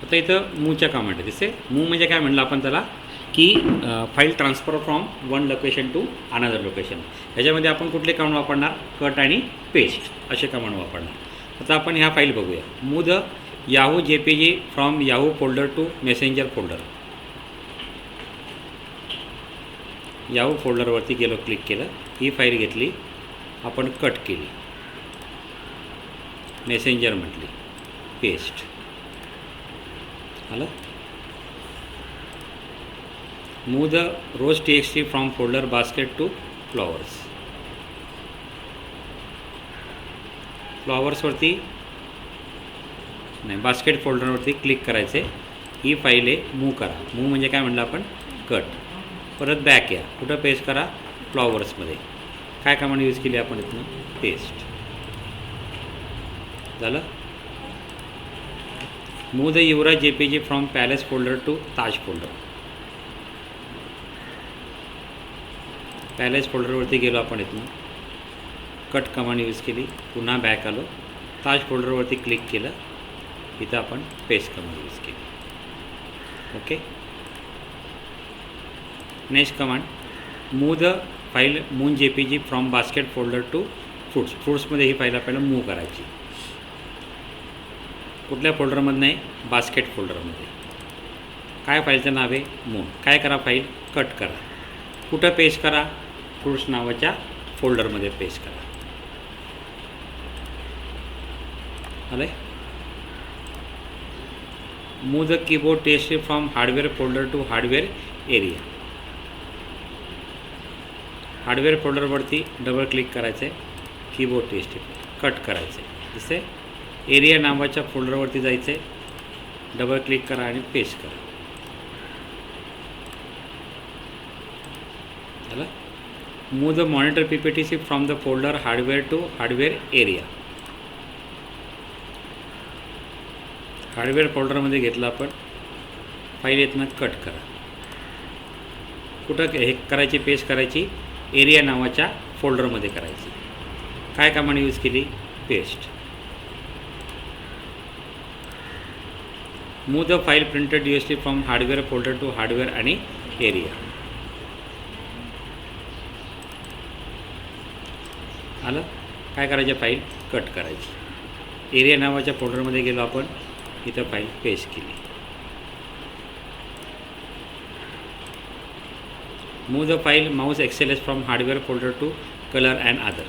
आता इथं मूवच्या कमांड आहे. दिसते मूव म्हणजे काय म्हणलं आपण त्याला की file transfer from one location to another location. ह्याच्यामध्ये आपण कुठले कमांड वापरणार, कट आणि पेस्ट असे कमांड वापरणार. आता आपण ह्या फाईल बघूया. Move the Yahoo JPG from Yahoo folder to messenger folder. Yahoo फोल्डरवरती गेलो, क्लिक केलं, ही फाईल घेतली, आपण कट केली, मेसेंजर म्हटली, पेस्ट आलं. Move the rose TXT from folder basket to flowers. फ्लॉवर्सवरती नाही, बास्केट फोल्डरवरती क्लिक करायचे, ही फाईल आहे, मूव करा. मूव म्हणजे काय म्हणलं आपण, कट. परत बॅक या, कुठं पेस्ट करा, फ्लॉवर्समध्ये. काय कमांड यूज केली आपण इथनं, पेस्ट झालं. Move the Yuvraj JPG from palace folder to Taj folder. Palace फोल्डरवरती गेलो आपण इथनं, कट कमांड यूज केली, पुन्हा बॅक आलो, ताज फोल्डरवरती क्लिक केलं, इथं आपण पेस्ट कमांड यूज केली. Okay. Next command, move the file moon JPG from basket folder to fruits. फ्रूट्समध्ये ही फाईल आपल्याला मूव करायची. कुठल्या फोल्डरमध्ये नाही, बास्केट फोल्डरमध्ये. काय फाईलचं नाव आहे, मून. काय करा, फाईल कट करा, कुठं पेस्ट करा, फ्रूट्स नावाच्या फोल्डरमध्ये पेस्ट करा. आलं. Move the keyboard TXT from hardware folder to hardware area. Hardware फोल्डरवरती डबल क्लिक करायचं आहे, कीबोर्ड TXT कट करायचं आहे. दिसते. एरिया नावाच्या फोल्डरवरती जायचं आहे, डबल क्लिक करा आणि पेस्ट करा. झालं. Move the monitor PPTC from the folder hardware to hardware area. Hardware फोल्डरमध्ये घेतलं आपण, फाईल येतनं कट करा, कुठं हे करायची, पेस्ट करायची, एरिया नावाच्या फोल्डरमध्ये करायची. काय कमांड यूज केली, paste. Move the file printed USD from hardware folder to hardware आणि एरिया. आलं. काय करायचं, फाईल कट करायची, एरिया नावाच्या फोल्डरमध्ये गेलो आपण, इथं फाईल पेस्ट केली. Move the file mouse XLS from hardware folder to colour and other.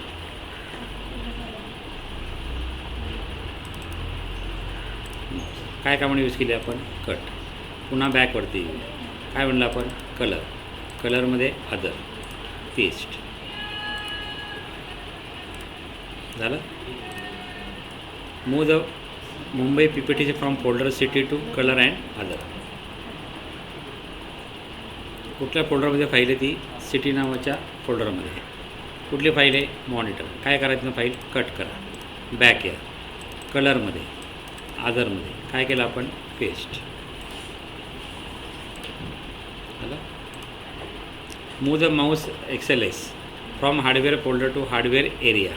काय कमांड यूज केली आपण, कट. पुन्हा बॅकवरती येऊ, काय म्हणलं आपण, कलर, कलरमध्ये अदर, पेस्ट झालं. Move the Mumbai PPTC from folder city to colour and other. कुठल्या फोल्डरमध्ये फाईल आहे, ती सिटी नावाच्या फोल्डरमध्ये. कुठली फाईल आहे, मॉनिटर. काय करायचं, फाईल कट करा, बॅक या, कलरमध्ये अदरमध्ये काय केलं आपण, पेस्ट झालं. Move the mouse XLS from hardware folder to hardware area.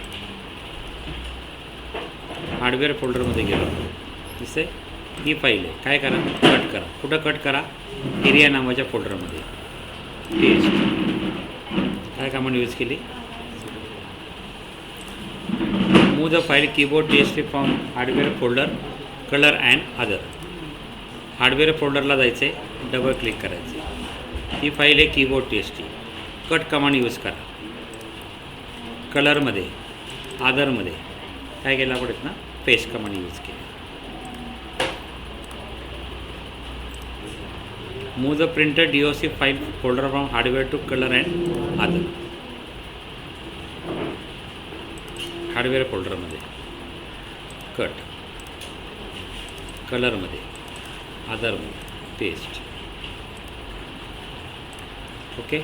Hardware फोल्डरमध्ये गेलो, दिसते, ही फाईल आहे. काय करा, कट करा, कुठं कट करा, एरिया नावाच्या फोल्डरमध्ये, पेस्ट. काय कमांड यूज केली, move the file keyboard TXT from hardware folder colour and other. Hardware फोल्डरला जायचं आहे, डबल क्लिक करायचं, ही फाईल आहे, keyboard TXT. Cut command use करा, कलरमध्ये अदरमध्ये काय केलं आपण ना, पेस्ट कमांड यूज केली. Move the printed DOC file folder from hardware to colour and other. Hardware फोल्डरमध्ये कट, कलरमध्ये अदरमध्ये paste. Okay.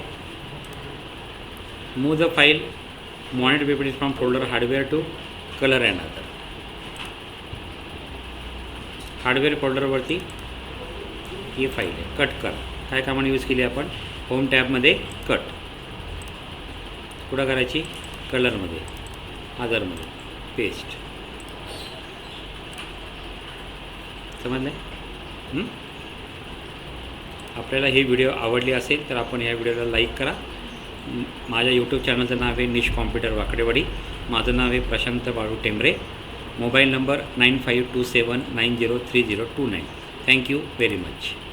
Move the file monitor PPTC from folder hardware to colour and other. Hardware फोल्डरवरती ही file आहे, cut करा. काय command use केली आपण, होम टॅबमध्ये कट, कुठं करायची, कलरमध्ये अदरमध्ये पेस्ट. समजलं. आपल्याला ही व्हिडिओ आवडली असेल तर आपण या व्हिडिओला लाईक करा. माझ्या यूट्यूब चॅनलचं नाव आहे निश कॉम्प्युटर वाकडेवाडी. माझं नाव आहे Prashant Balu Tembare. Mobile number 9527903029. Thank you very much.